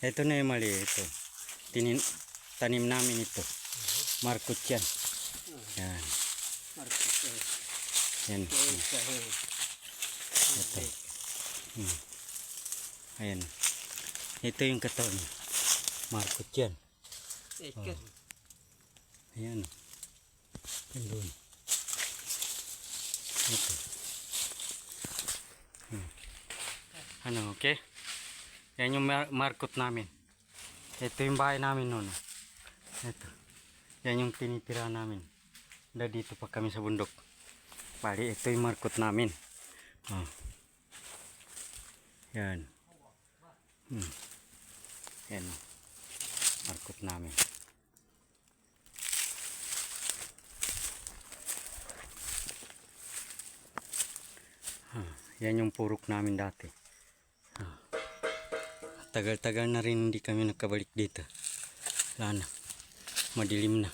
Ito na yung mali. Ito. Tanim namin ito. Markut yan. Yan. Yan. Ito. Ayan. Ito yung katawan. Markut yan. Oh. Ayan. Doon. Ito. Ano, okay? Yan yung markot namin. Ito yung bahay namin noon. Ito. Yan yung tinitira namin. Dito pa kami sa bundok. Bali, ito yung markot namin. Oh. Yan. Yan. Markot namin. Yan yung purok namin dati. Tagal-tagal na rin hindi kami nakabalik dito. Wala na. Madilim na.